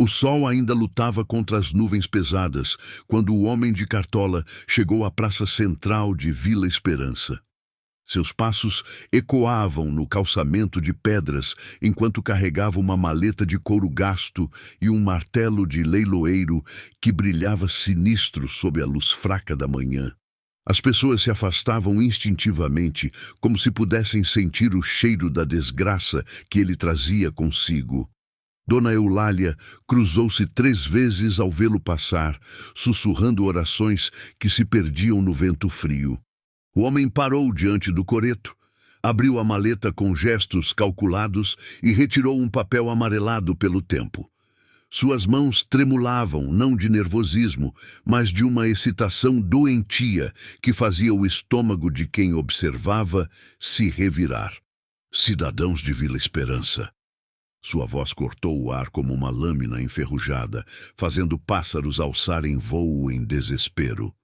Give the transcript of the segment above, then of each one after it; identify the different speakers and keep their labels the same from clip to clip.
Speaker 1: O sol ainda lutava contra as nuvens pesadas quando o homem de cartola chegou à praça central de Vila Esperança. Seus passos ecoavam no calçamento de pedras enquanto carregava uma maleta de couro gasto e um martelo de leiloeiro que brilhava sinistro sob a luz fraca da manhã. As pessoas se afastavam instintivamente, como se pudessem sentir o cheiro da desgraça que ele trazia consigo. Dona Eulália cruzou-se 3 vezes ao vê-lo passar, sussurrando orações que se perdiam no vento frio. O homem parou diante do coreto, abriu a maleta com gestos calculados e retirou um papel amarelado pelo tempo. Suas mãos tremulavam, não de nervosismo, mas de uma excitação doentia que fazia o estômago de quem observava se revirar. Cidadãos de Vila Esperança. Sua voz cortou o ar como uma lâmina enferrujada, fazendo pássaros alçarem voo em desespero.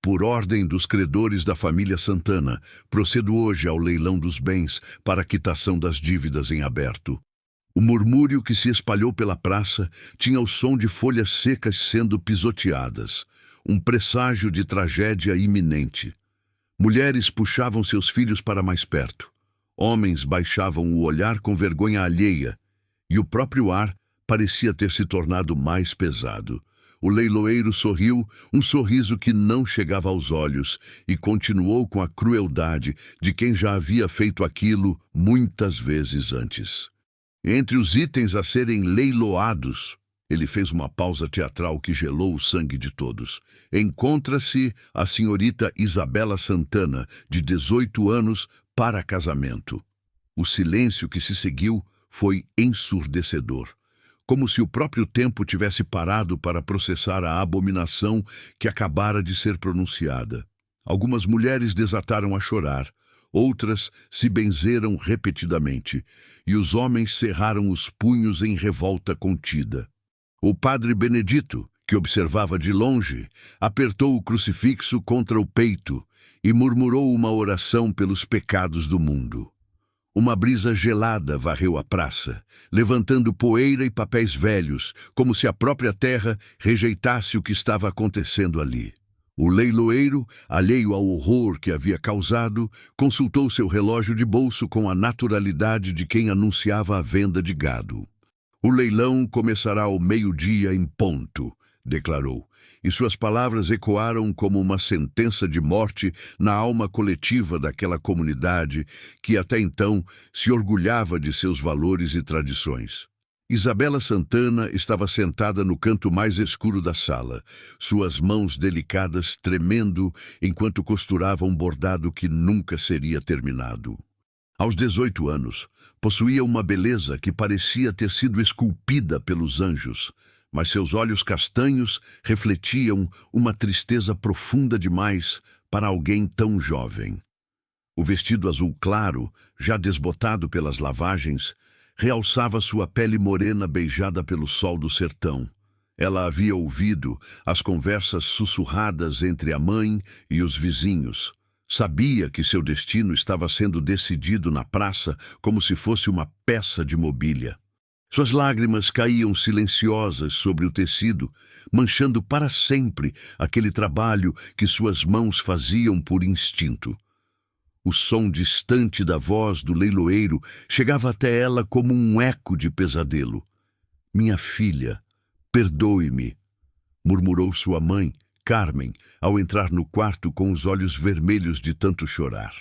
Speaker 1: Por ordem dos credores da família Santana, procedo hoje ao leilão dos bens para a quitação das dívidas em aberto. O murmúrio que se espalhou pela praça tinha o som de folhas secas sendo pisoteadas, um presságio de tragédia iminente. Mulheres puxavam seus filhos para mais perto. Homens baixavam o olhar com vergonha alheia, e o próprio ar parecia ter se tornado mais pesado. O leiloeiro sorriu, um sorriso que não chegava aos olhos, e continuou com a crueldade de quem já havia feito aquilo muitas vezes antes. Entre os itens a serem leiloados, ele fez uma pausa teatral que gelou o sangue de todos. Encontra-se a senhorita Isabela Santana, de 18 anos, para casamento. O silêncio que se seguiu foi ensurdecedor, como se o próprio tempo tivesse parado para processar a abominação que acabara de ser pronunciada. Algumas mulheres desataram a chorar, outras se benzeram repetidamente, e os homens cerraram os punhos em revolta contida. O padre Benedito, que observava de longe, apertou o crucifixo contra o peito e murmurou uma oração pelos pecados do mundo. Uma brisa gelada varreu a praça, levantando poeira e papéis velhos, como se a própria terra rejeitasse o que estava acontecendo ali. O leiloeiro, alheio ao horror que havia causado, consultou seu relógio de bolso com a naturalidade de quem anunciava a venda de gado. O leilão começará ao meio-dia em ponto, declarou, e suas palavras ecoaram como uma sentença de morte na alma coletiva daquela comunidade que até então se orgulhava de seus valores e tradições. Isabela Santana estava sentada no canto mais escuro da sala, suas mãos delicadas tremendo enquanto costurava um bordado que nunca seria terminado. Aos 18 anos, possuía uma beleza que parecia ter sido esculpida pelos anjos, mas seus olhos castanhos refletiam uma tristeza profunda demais para alguém tão jovem. O vestido azul claro, já desbotado pelas lavagens, realçava sua pele morena beijada pelo sol do sertão. Ela havia ouvido as conversas sussurradas entre a mãe e os vizinhos. Sabia que seu destino estava sendo decidido na praça como se fosse uma peça de mobília. Suas lágrimas caíam silenciosas sobre o tecido, manchando para sempre aquele trabalho que suas mãos faziam por instinto. O som distante da voz do leiloeiro chegava até ela como um eco de pesadelo. "Minha filha, perdoe-me", murmurou sua mãe, Carmen, ao entrar no quarto com os olhos vermelhos de tanto chorar.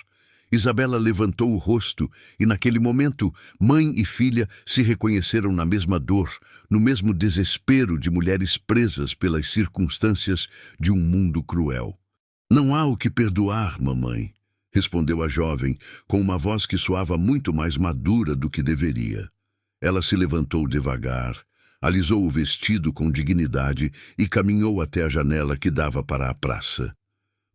Speaker 1: Isabela levantou o rosto e, naquele momento, mãe e filha se reconheceram na mesma dor, no mesmo desespero de mulheres presas pelas circunstâncias de um mundo cruel. "Não há o que perdoar, mamãe", respondeu a jovem, com uma voz que soava muito mais madura do que deveria. Ela se levantou devagar, alisou o vestido com dignidade e caminhou até a janela que dava para a praça.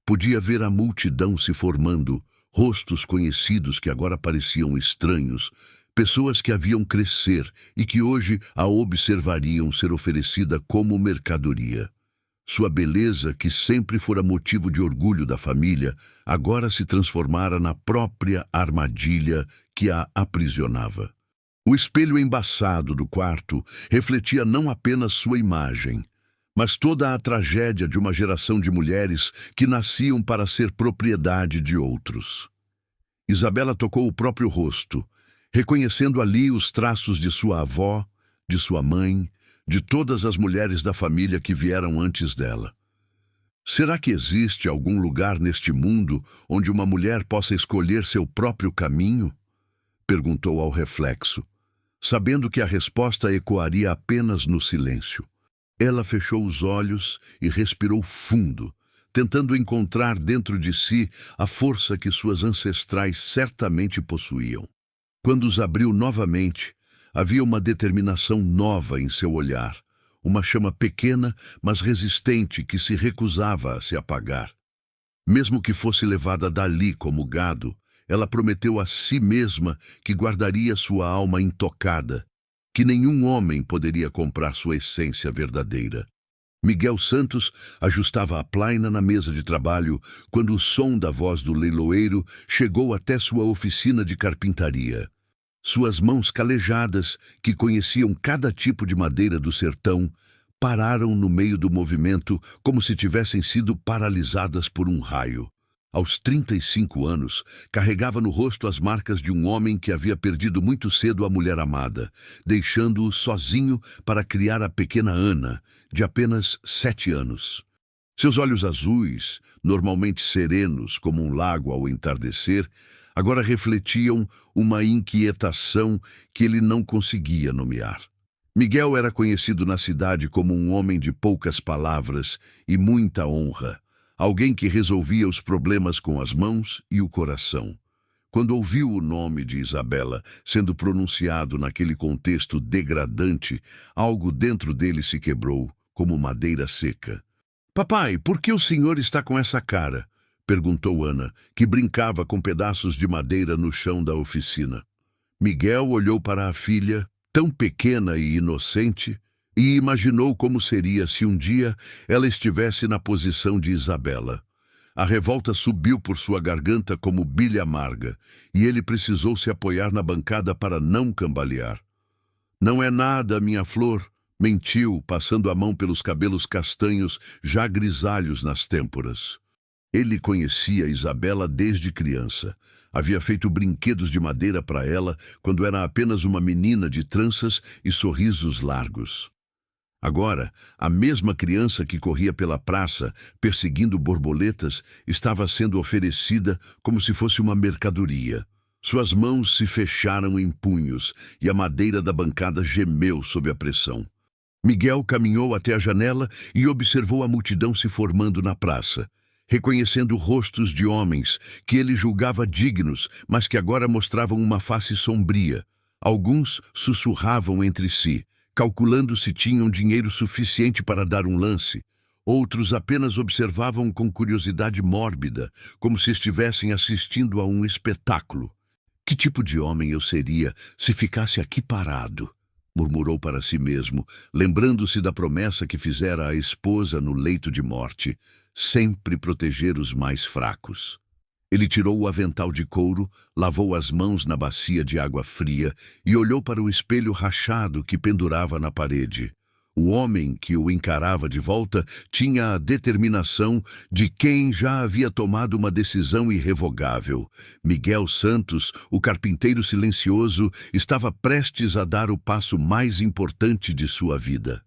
Speaker 1: Podia ver a multidão se formando, rostos conhecidos que agora pareciam estranhos, pessoas que haviam crescer e que hoje a observariam ser oferecida como mercadoria. Sua beleza, que sempre fora motivo de orgulho da família, agora se transformara na própria armadilha que a aprisionava. O espelho embaçado do quarto refletia não apenas sua imagem, mas toda a tragédia de uma geração de mulheres que nasciam para ser propriedade de outros. Isabela tocou o próprio rosto, reconhecendo ali os traços de sua avó, de sua mãe, de todas as mulheres da família que vieram antes dela. Será que existe algum lugar neste mundo onde uma mulher possa escolher seu próprio caminho? Perguntou ao reflexo, sabendo que a resposta ecoaria apenas no silêncio. Ela fechou os olhos e respirou fundo, tentando encontrar dentro de si a força que suas ancestrais certamente possuíam. Quando os abriu novamente, havia uma determinação nova em seu olhar, uma chama pequena, mas resistente que se recusava a se apagar. Mesmo que fosse levada dali como gado, ela prometeu a si mesma que guardaria sua alma intocada, que nenhum homem poderia comprar sua essência verdadeira. Miguel Santos ajustava a plaina na mesa de trabalho quando o som da voz do leiloeiro chegou até sua oficina de carpintaria. Suas mãos calejadas, que conheciam cada tipo de madeira do sertão, pararam no meio do movimento como se tivessem sido paralisadas por um raio. Aos 35 anos, carregava no rosto as marcas de um homem que havia perdido muito cedo a mulher amada, deixando-o sozinho para criar a pequena Ana, de apenas 7 anos. Seus olhos azuis, normalmente serenos como um lago ao entardecer, agora refletiam uma inquietação que ele não conseguia nomear. Miguel era conhecido na cidade como um homem de poucas palavras e muita honra. Alguém que resolvia os problemas com as mãos e o coração. Quando ouviu o nome de Isabela sendo pronunciado naquele contexto degradante, algo dentro dele se quebrou, como madeira seca. "Papai, por que o senhor está com essa cara?" perguntou Ana, que brincava com pedaços de madeira no chão da oficina. Miguel olhou para a filha, tão pequena e inocente, e imaginou como seria se um dia ela estivesse na posição de Isabela. A revolta subiu por sua garganta como bilha amarga, e ele precisou se apoiar na bancada para não cambalear. "Não é nada, minha flor", mentiu, passando a mão pelos cabelos castanhos já grisalhos nas têmporas. Ele conhecia Isabela desde criança. Havia feito brinquedos de madeira para ela quando era apenas uma menina de tranças e sorrisos largos. Agora, a mesma criança que corria pela praça, perseguindo borboletas, estava sendo oferecida como se fosse uma mercadoria. Suas mãos se fecharam em punhos e a madeira da bancada gemeu sob a pressão. Miguel caminhou até a janela e observou a multidão se formando na praça, reconhecendo rostos de homens que ele julgava dignos, mas que agora mostravam uma face sombria. Alguns sussurravam entre si, calculando se tinham dinheiro suficiente para dar um lance. Outros apenas observavam com curiosidade mórbida, como se estivessem assistindo a um espetáculo. "Que tipo de homem eu seria se ficasse aqui parado?" murmurou para si mesmo, lembrando-se da promessa que fizera à esposa no leito de morte, sempre proteger os mais fracos. Ele tirou o avental de couro, lavou as mãos na bacia de água fria e olhou para o espelho rachado que pendurava na parede. O homem que o encarava de volta tinha a determinação de quem já havia tomado uma decisão irrevogável. Miguel Santos, o carpinteiro silencioso, estava prestes a dar o passo mais importante de sua vida.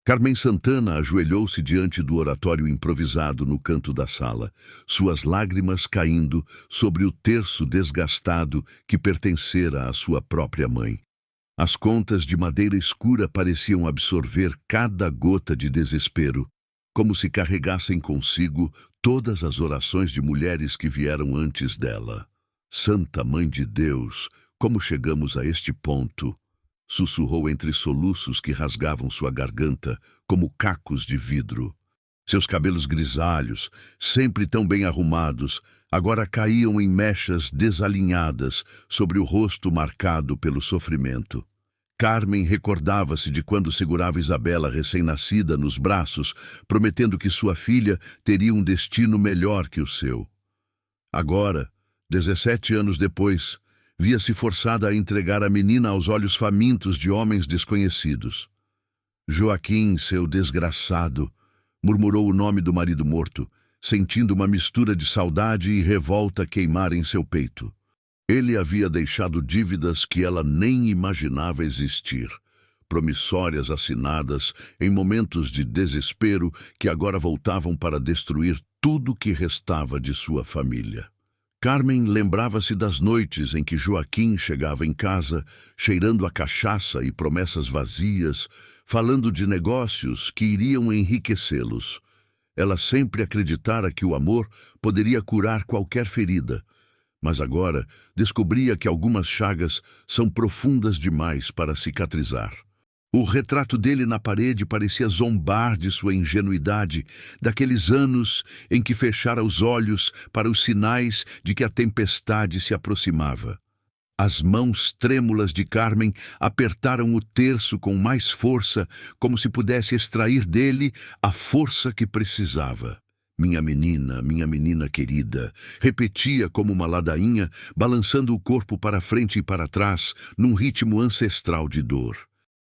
Speaker 1: Carmen Santana ajoelhou-se diante do oratório improvisado no canto da sala, suas lágrimas caindo sobre o terço desgastado que pertencera à sua própria mãe. As contas de madeira escura pareciam absorver cada gota de desespero, como se carregassem consigo todas as orações de mulheres que vieram antes dela. "Santa Mãe de Deus, como chegamos a este ponto?" sussurrou entre soluços que rasgavam sua garganta como cacos de vidro. Seus cabelos grisalhos, sempre tão bem arrumados, agora caíam em mechas desalinhadas sobre o rosto marcado pelo sofrimento. Carmen recordava-se de quando segurava Isabela recém-nascida nos braços, prometendo que sua filha teria um destino melhor que o seu. Agora, 17 anos depois, via-se forçada a entregar a menina aos olhos famintos de homens desconhecidos. Joaquim, seu desgraçado, murmurou o nome do marido morto, sentindo uma mistura de saudade e revolta queimar em seu peito. Ele havia deixado dívidas que ela nem imaginava existir, promissórias assinadas em momentos de desespero que agora voltavam para destruir tudo que restava de sua família. Carmen lembrava-se das noites em que Joaquim chegava em casa, cheirando a cachaça e promessas vazias, falando de negócios que iriam enriquecê-los. Ela sempre acreditara que o amor poderia curar qualquer ferida, mas agora descobria que algumas chagas são profundas demais para cicatrizar. O retrato dele na parede parecia zombar de sua ingenuidade, daqueles anos em que fechara os olhos para os sinais de que a tempestade se aproximava. As mãos trêmulas de Carmen apertaram o terço com mais força, como se pudesse extrair dele a força que precisava. Minha menina querida, repetia como uma ladainha, balançando o corpo para frente e para trás, num ritmo ancestral de dor.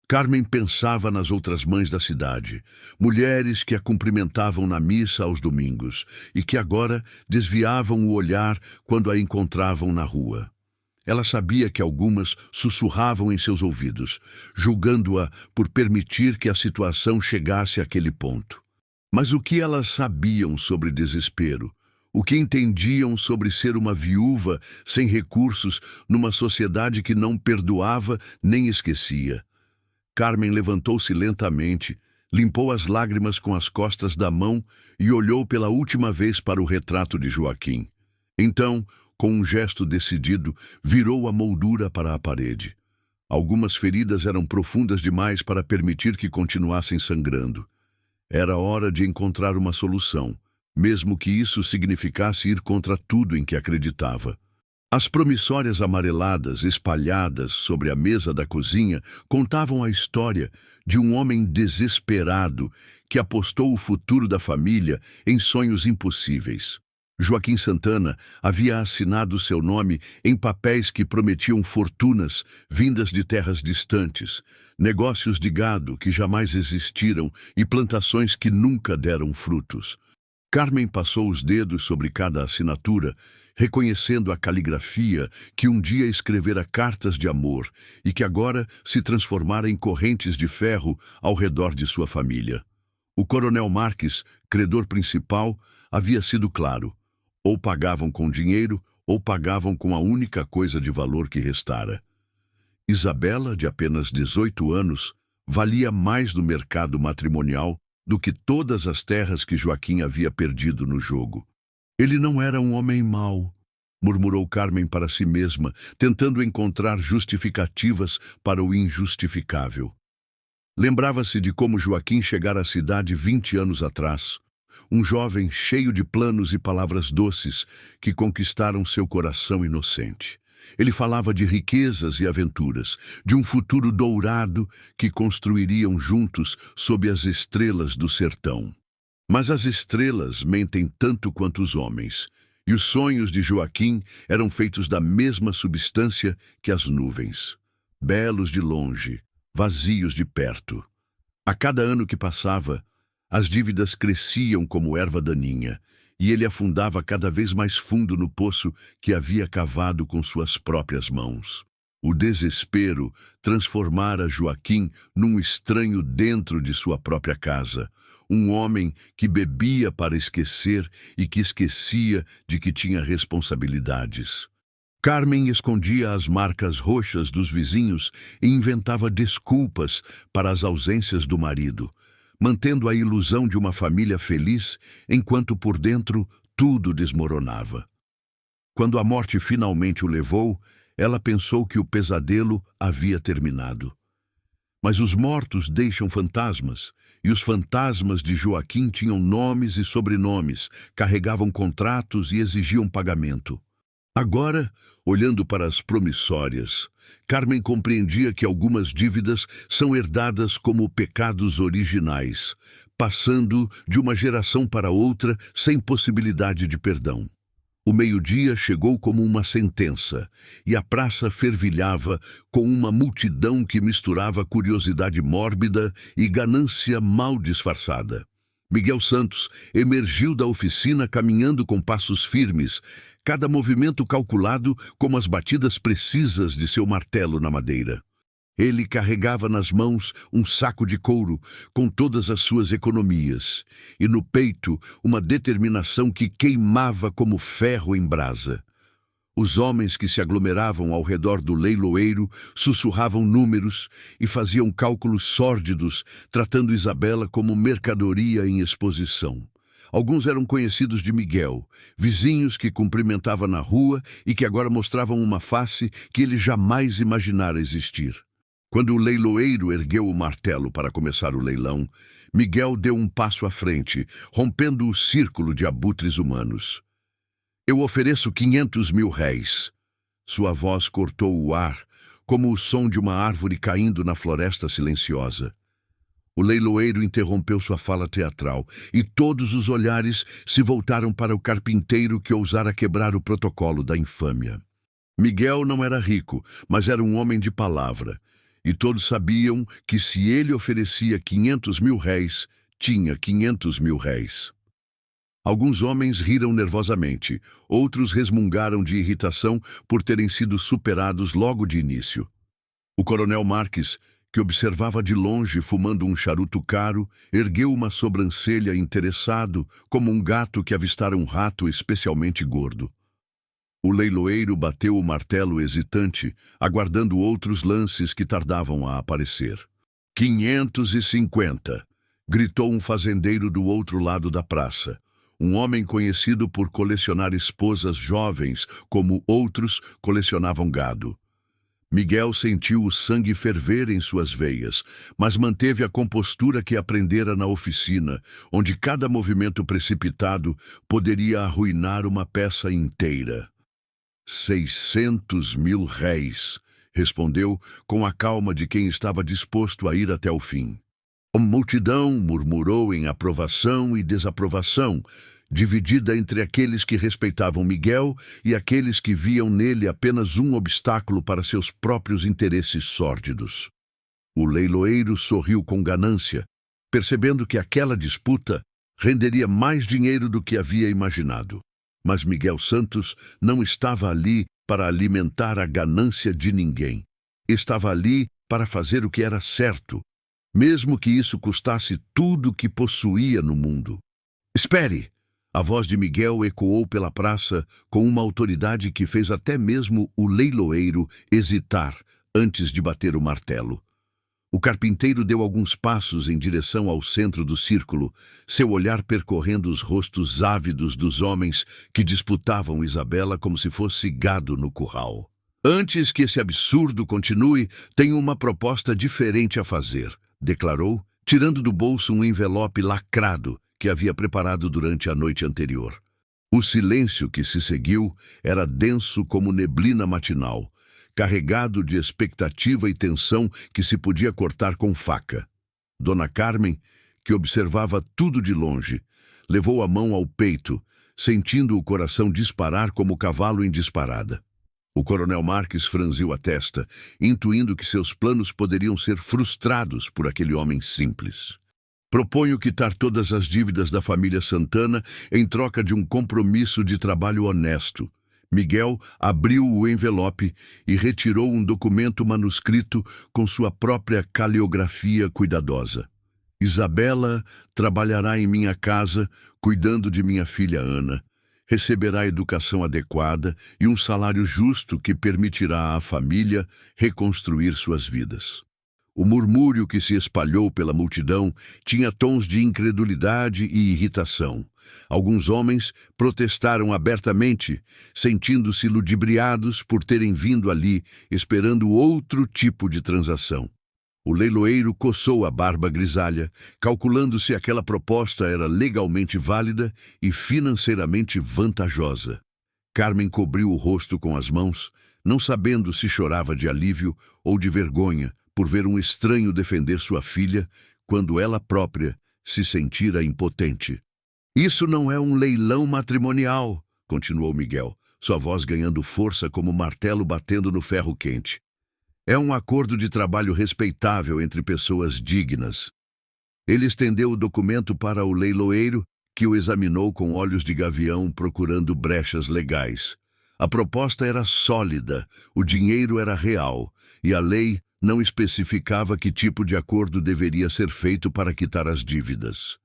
Speaker 1: Carmen pensava nas outras mães da cidade, mulheres que a cumprimentavam na missa aos domingos e que agora desviavam o olhar quando a encontravam na rua. Ela sabia que algumas sussurravam em seus ouvidos, julgando-a por permitir que a situação chegasse àquele ponto. Mas o que elas sabiam sobre desespero? O que entendiam sobre ser uma viúva sem recursos numa sociedade que não perdoava nem esquecia? Carmen levantou-se lentamente, limpou as lágrimas com as costas da mão e olhou pela última vez para o retrato de Joaquim. Então, com um gesto decidido, virou a moldura para a parede. Algumas feridas eram profundas demais para permitir que continuassem sangrando. Era hora de encontrar uma solução, mesmo que isso significasse ir contra tudo em que acreditava. As promissórias amareladas espalhadas sobre a mesa da cozinha contavam a história de um homem desesperado que apostou o futuro da família em sonhos impossíveis. Joaquim Santana havia assinado seu nome em papéis que prometiam fortunas vindas de terras distantes, negócios de gado que jamais existiram e plantações que nunca deram frutos. Carmen passou os dedos sobre cada assinatura, reconhecendo a caligrafia que um dia escrevera cartas de amor e que agora se transformara em correntes de ferro ao redor de sua família. O coronel Marques, credor principal, havia sido claro: ou pagavam com dinheiro, ou pagavam com a única coisa de valor que restara. Isabela, de apenas 18 anos, valia mais no mercado matrimonial do que todas as terras que Joaquim havia perdido no jogo. Ele não era um homem mau, murmurou Carmen para si mesma, tentando encontrar justificativas para o injustificável. Lembrava-se de como Joaquim chegara à cidade 20 anos atrás, um jovem cheio de planos e palavras doces que conquistaram seu coração inocente. Ele falava de riquezas e aventuras, de um futuro dourado que construiriam juntos sob as estrelas do sertão. Mas as estrelas mentem tanto quanto os homens, e os sonhos de Joaquim eram feitos da mesma substância que as nuvens, belos de longe, vazios de perto. A cada ano que passava, as dívidas cresciam como erva daninha, e ele afundava cada vez mais fundo no poço que havia cavado com suas próprias mãos. O desespero transformara Joaquim num estranho dentro de sua própria casa, um homem que bebia para esquecer e que esquecia de que tinha responsabilidades. Carmen escondia as marcas roxas dos vizinhos e inventava desculpas para as ausências do marido, mantendo a ilusão de uma família feliz, enquanto por dentro tudo desmoronava. Quando a morte finalmente o levou, ela pensou que o pesadelo havia terminado. Mas os mortos deixam fantasmas, e os fantasmas de Joaquim tinham nomes e sobrenomes, carregavam contratos e exigiam pagamento. Agora, olhando para as promissórias, Carmen compreendia que algumas dívidas são herdadas como pecados originais, passando de uma geração para outra sem possibilidade de perdão. O meio-dia chegou como uma sentença, e a praça fervilhava com uma multidão que misturava curiosidade mórbida e ganância mal disfarçada. Miguel Santos emergiu da oficina caminhando com passos firmes, cada movimento calculado como as batidas precisas de seu martelo na madeira. Ele carregava nas mãos um saco de couro com todas as suas economias, e no peito uma determinação que queimava como ferro em brasa. Os homens que se aglomeravam ao redor do leiloeiro sussurravam números e faziam cálculos sórdidos, tratando Isabela como mercadoria em exposição. Alguns eram conhecidos de Miguel, vizinhos que cumprimentava na rua e que agora mostravam uma face que ele jamais imaginara existir. Quando o leiloeiro ergueu o martelo para começar o leilão, Miguel deu um passo à frente, rompendo o círculo de abutres humanos. Eu ofereço 500 mil réis. Sua voz cortou o ar, como o som de uma árvore caindo na floresta silenciosa. O leiloeiro interrompeu sua fala teatral, e todos os olhares se voltaram para o carpinteiro que ousara quebrar o protocolo da infâmia. Miguel não era rico, mas era um homem de palavra. E todos sabiam que se ele oferecia 500 mil réis, tinha 500 mil réis. Alguns homens riram nervosamente, outros resmungaram de irritação por terem sido superados logo de início. O coronel Marques, que observava de longe fumando um charuto caro, ergueu uma sobrancelha interessado, como um gato que avistara um rato especialmente gordo. O leiloeiro bateu o martelo hesitante, aguardando outros lances que tardavam a aparecer. 550! Gritou um fazendeiro do outro lado da praça. Um homem conhecido por colecionar esposas jovens, como outros colecionavam gado. Miguel sentiu o sangue ferver em suas veias, mas manteve a compostura que aprendera na oficina, onde cada movimento precipitado poderia arruinar uma peça inteira. 600 mil réis, respondeu com a calma de quem estava disposto a ir até o fim. A multidão murmurou em aprovação e desaprovação, dividida entre aqueles que respeitavam Miguel e aqueles que viam nele apenas um obstáculo para seus próprios interesses sórdidos. O leiloeiro sorriu com ganância, percebendo que aquela disputa renderia mais dinheiro do que havia imaginado. Mas Miguel Santos não estava ali para alimentar a ganância de ninguém. Estava ali para fazer o que era certo, mesmo que isso custasse tudo o que possuía no mundo. Espere! A voz de Miguel ecoou pela praça com uma autoridade que fez até mesmo o leiloeiro hesitar antes de bater o martelo. O carpinteiro deu alguns passos em direção ao centro do círculo, seu olhar percorrendo os rostos ávidos dos homens que disputavam Isabela como se fosse gado no curral. Antes que esse absurdo continue, tenho uma proposta diferente a fazer, declarou, tirando do bolso um envelope lacrado que havia preparado durante a noite anterior. O silêncio que se seguiu era denso como neblina matinal, carregado de expectativa e tensão que se podia cortar com faca. Dona Carmen, que observava tudo de longe, levou a mão ao peito, sentindo o coração disparar como cavalo em disparada. O coronel Marques franziu a testa, intuindo que seus planos poderiam ser frustrados por aquele homem simples. Proponho quitar todas as dívidas da família Santana em troca de um compromisso de trabalho honesto. Miguel abriu o envelope e retirou um documento manuscrito com sua própria caligrafia cuidadosa. Isabela trabalhará em minha casa, cuidando de minha filha Ana. Receberá educação adequada e um salário justo que permitirá à família reconstruir suas vidas. O murmúrio que se espalhou pela multidão tinha tons de incredulidade e irritação. Alguns homens protestaram abertamente, sentindo-se ludibriados por terem vindo ali, esperando outro tipo de transação. O leiloeiro coçou a barba grisalha, calculando se aquela proposta era legalmente válida e financeiramente vantajosa. Carmen cobriu o rosto com as mãos, não sabendo se chorava de alívio ou de vergonha por ver um estranho defender sua filha quando ela própria se sentira impotente. Isso não é um leilão matrimonial, continuou Miguel, sua voz ganhando força como martelo batendo no ferro quente. É um acordo de trabalho respeitável entre pessoas dignas. Ele estendeu o documento para o leiloeiro, que o examinou com olhos de gavião procurando brechas legais. A proposta era sólida, o dinheiro era real, e a lei não especificava que tipo de acordo deveria ser feito para quitar as dívidas.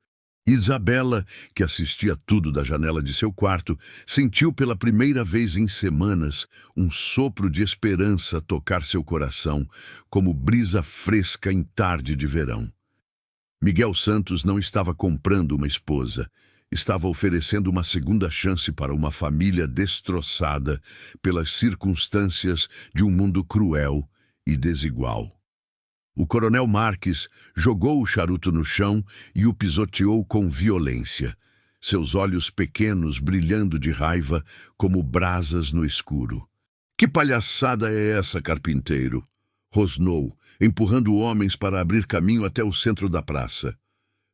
Speaker 1: Isabela, que assistia tudo da janela de seu quarto, sentiu pela primeira vez em semanas um sopro de esperança tocar seu coração, como brisa fresca em tarde de verão. Miguel Santos não estava comprando uma esposa, estava oferecendo uma segunda chance para uma família destroçada pelas circunstâncias de um mundo cruel e desigual. O coronel Marques jogou o charuto no chão e o pisoteou com violência, seus olhos pequenos brilhando de raiva como brasas no escuro. "Que palhaçada é essa, carpinteiro?" rosnou, empurrando homens para abrir caminho até o centro da praça.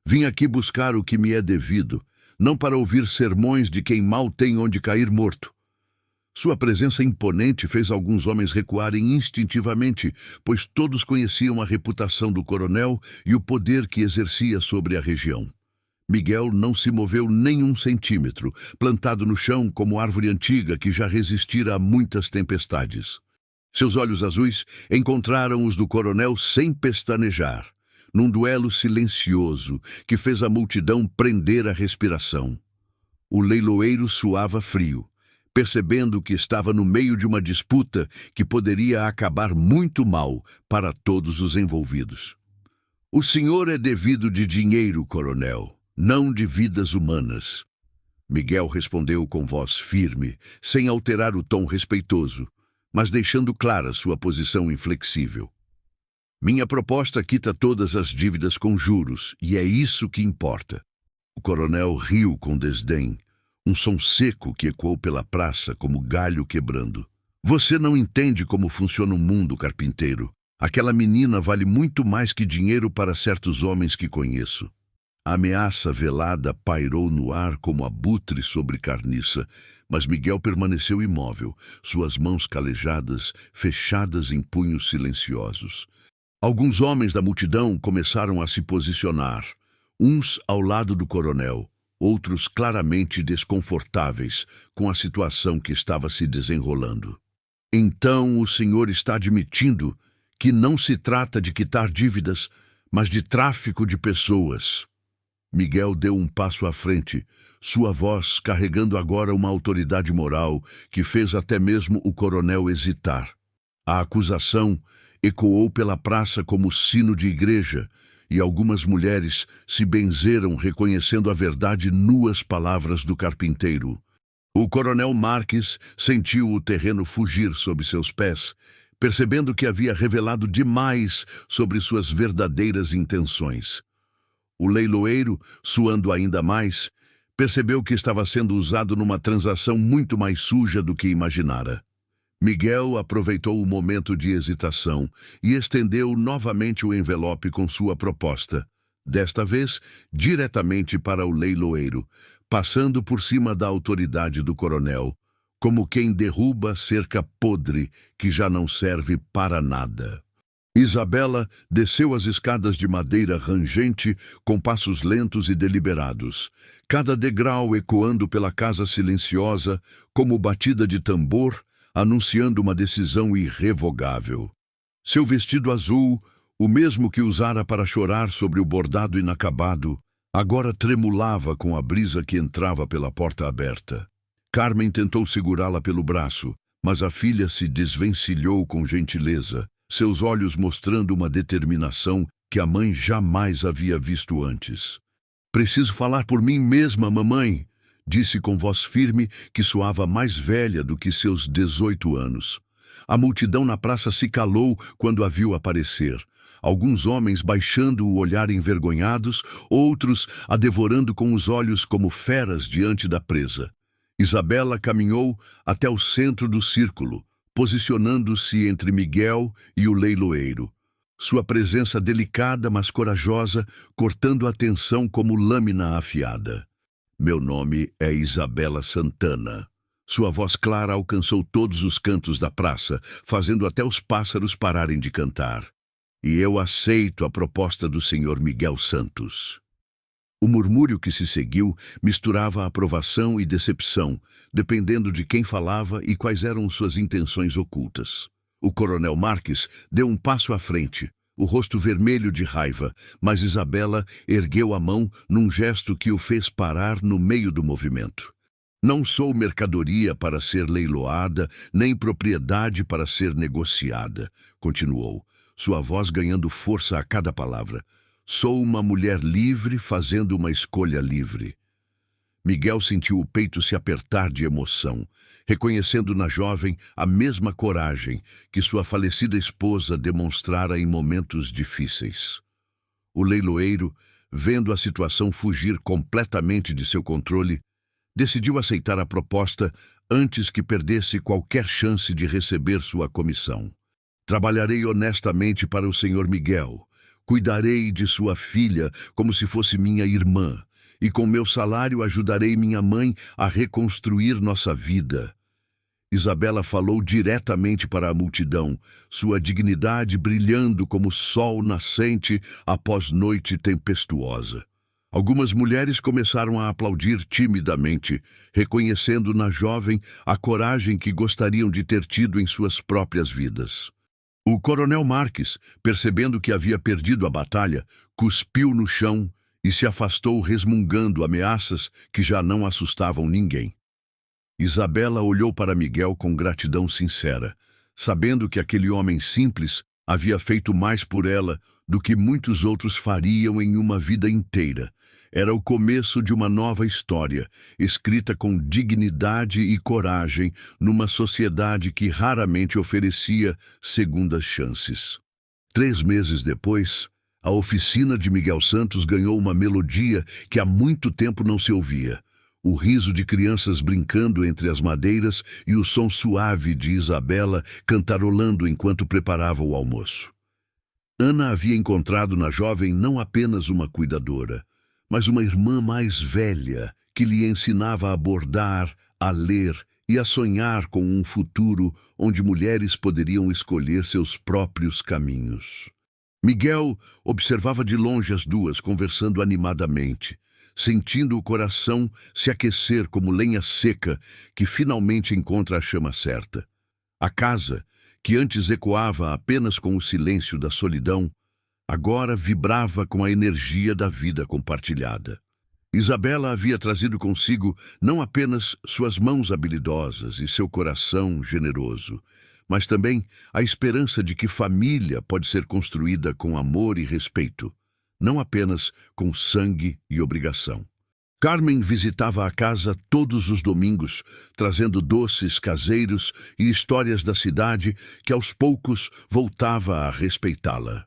Speaker 1: "Vim aqui buscar o que me é devido, não para ouvir sermões de quem mal tem onde cair morto." Sua presença imponente fez alguns homens recuarem instintivamente, pois todos conheciam a reputação do coronel e o poder que exercia sobre a região. Miguel não se moveu nem um centímetro, plantado no chão como árvore antiga que já resistira a muitas tempestades. Seus olhos azuis encontraram os do coronel sem pestanejar, num duelo silencioso que fez a multidão prender a respiração. O leiloeiro suava frio, percebendo que estava no meio de uma disputa que poderia acabar muito mal para todos os envolvidos. "O senhor é devido de dinheiro, coronel, não de vidas humanas." Miguel respondeu com voz firme, sem alterar o tom respeitoso, mas deixando clara sua posição inflexível. "Minha proposta quita todas as dívidas com juros, e é isso que importa." O coronel riu com desdém, um som seco que ecoou pela praça como galho quebrando. "Você não entende como funciona o mundo, carpinteiro. Aquela menina vale muito mais que dinheiro para certos homens que conheço." A ameaça velada pairou no ar como abutre sobre carniça, mas Miguel permaneceu imóvel, suas mãos calejadas, fechadas em punhos silenciosos. Alguns homens da multidão começaram a se posicionar, uns ao lado do coronel, outros claramente desconfortáveis com a situação que estava se desenrolando. "Então o senhor está admitindo que não se trata de quitar dívidas, mas de tráfico de pessoas." Miguel deu um passo à frente, sua voz carregando agora uma autoridade moral que fez até mesmo o coronel hesitar. A acusação ecoou pela praça como sino de igreja, e algumas mulheres se benzeram reconhecendo a verdade nuas palavras do carpinteiro. O coronel Marques sentiu o terreno fugir sob seus pés, percebendo que havia revelado demais sobre suas verdadeiras intenções. O leiloeiro, suando ainda mais, percebeu que estava sendo usado numa transação muito mais suja do que imaginara. Miguel aproveitou o momento de hesitação e estendeu novamente o envelope com sua proposta, desta vez diretamente para o leiloeiro, passando por cima da autoridade do coronel, como quem derruba cerca podre que já não serve para nada. Isabela desceu as escadas de madeira rangente com passos lentos e deliberados, cada degrau ecoando pela casa silenciosa como batida de tambor, anunciando uma decisão irrevogável. Seu vestido azul, o mesmo que usara para chorar sobre o bordado inacabado, agora tremulava com a brisa que entrava pela porta aberta. Carmen tentou segurá-la pelo braço, mas a filha se desvencilhou com gentileza, seus olhos mostrando uma determinação que a mãe jamais havia visto antes. "Preciso falar por mim mesma, mamãe", disse com voz firme que soava mais velha do que seus 18 anos. A multidão na praça se calou quando a viu aparecer. Alguns homens baixando o olhar envergonhados, outros a devorando com os olhos como feras diante da presa. Isabela caminhou até o centro do círculo, posicionando-se entre Miguel e o leiloeiro. Sua presença delicada, mas corajosa, cortando a tensão como lâmina afiada. "Meu nome é Isabela Santana", Sua voz clara alcançou todos os cantos da praça, fazendo até os pássaros pararem de cantar. E eu aceito a proposta do Sr. Miguel Santos. O murmúrio que se seguiu misturava aprovação e decepção, dependendo de quem falava e quais eram suas intenções ocultas. O coronel Marques deu um passo à frente, o rosto vermelho de raiva, mas Isabela ergueu a mão num gesto que o fez parar no meio do movimento. Não sou mercadoria para ser leiloada, nem propriedade para ser negociada, continuou, sua voz ganhando força a cada palavra. Sou uma mulher livre fazendo uma escolha livre. Miguel sentiu o peito se apertar de emoção, reconhecendo na jovem a mesma coragem que sua falecida esposa demonstrara em momentos difíceis. O leiloeiro, vendo a situação fugir completamente de seu controle, decidiu aceitar a proposta antes que perdesse qualquer chance de receber sua comissão. Trabalharei honestamente para o Sr. Miguel. Cuidarei de sua filha como se fosse minha irmã, e com meu salário ajudarei minha mãe a reconstruir nossa vida. Isabela falou diretamente para a multidão, sua dignidade brilhando como sol nascente após noite tempestuosa. Algumas mulheres começaram a aplaudir timidamente, reconhecendo na jovem a coragem que gostariam de ter tido em suas próprias vidas. O coronel Marques, percebendo que havia perdido a batalha, cuspiu no chão e se afastou resmungando ameaças que já não assustavam ninguém. Isabela olhou para Miguel com gratidão sincera, sabendo que aquele homem simples havia feito mais por ela do que muitos outros fariam em uma vida inteira. Era o começo de uma nova história, escrita com dignidade e coragem numa sociedade que raramente oferecia segundas chances. 3 meses depois, a oficina de Miguel Santos ganhou uma melodia que há muito tempo não se ouvia. O riso de crianças brincando entre as madeiras e o som suave de Isabela cantarolando enquanto preparava o almoço. Ana havia encontrado na jovem não apenas uma cuidadora, mas uma irmã mais velha que lhe ensinava a bordar, a ler e a sonhar com um futuro onde mulheres poderiam escolher seus próprios caminhos. Miguel observava de longe as duas conversando animadamente, sentindo o coração se aquecer como lenha seca que finalmente encontra a chama certa. A casa, que antes ecoava apenas com o silêncio da solidão, agora vibrava com a energia da vida compartilhada. Isabela havia trazido consigo não apenas suas mãos habilidosas e seu coração generoso, mas também a esperança de que família pode ser construída com amor e respeito, não apenas com sangue e obrigação. Carmen visitava a casa todos os domingos, trazendo doces caseiros e histórias da cidade que aos poucos voltava a respeitá-la.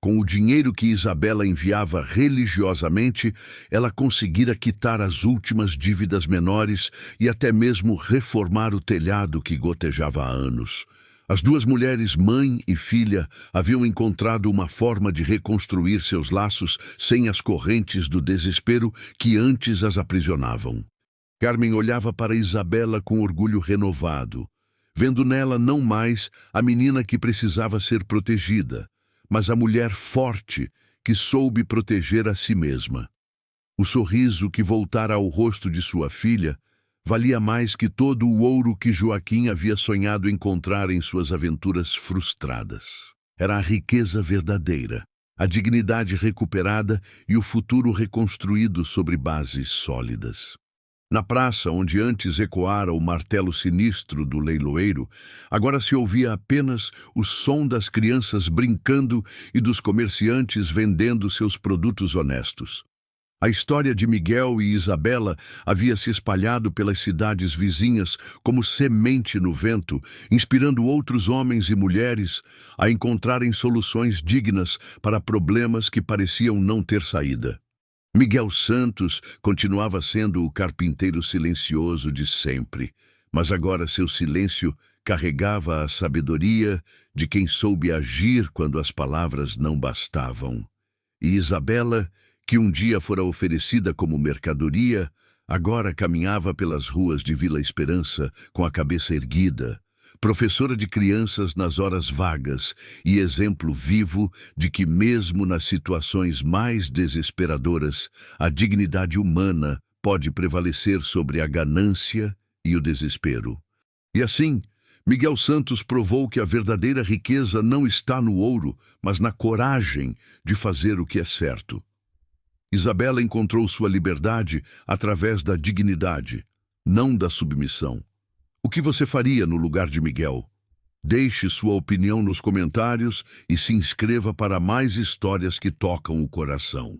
Speaker 1: Com o dinheiro que Isabela enviava religiosamente, ela conseguira quitar as últimas dívidas menores e até mesmo reformar o telhado que gotejava há anos. As duas mulheres, mãe e filha, haviam encontrado uma forma de reconstruir seus laços sem as correntes do desespero que antes as aprisionavam. Carmen olhava para Isabela com orgulho renovado, vendo nela não mais a menina que precisava ser protegida, mas a mulher forte que soube proteger a si mesma. O sorriso que voltara ao rosto de sua filha valia mais que todo o ouro que Joaquim havia sonhado encontrar em suas aventuras frustradas. Era a riqueza verdadeira, a dignidade recuperada e o futuro reconstruído sobre bases sólidas. Na praça, onde antes ecoara o martelo sinistro do leiloeiro, agora se ouvia apenas o som das crianças brincando e dos comerciantes vendendo seus produtos honestos. A história de Miguel e Isabela havia se espalhado pelas cidades vizinhas como semente no vento, inspirando outros homens e mulheres a encontrarem soluções dignas para problemas que pareciam não ter saída. Miguel Santos continuava sendo o carpinteiro silencioso de sempre, mas agora seu silêncio carregava a sabedoria de quem soube agir quando as palavras não bastavam. E Isabela, que um dia fora oferecida como mercadoria, Agora caminhava pelas ruas de Vila Esperança com a cabeça erguida, professora de crianças nas horas vagas e exemplo vivo de que, mesmo nas situações mais desesperadoras, a dignidade humana pode prevalecer sobre a ganância e o desespero. E assim, Miguel Santos provou que a verdadeira riqueza não está no ouro, mas na coragem de fazer o que é certo. Isabela encontrou sua liberdade através da dignidade, não da submissão. O que você faria no lugar de Miguel? Deixe sua opinião nos comentários e se inscreva para mais histórias que tocam o coração.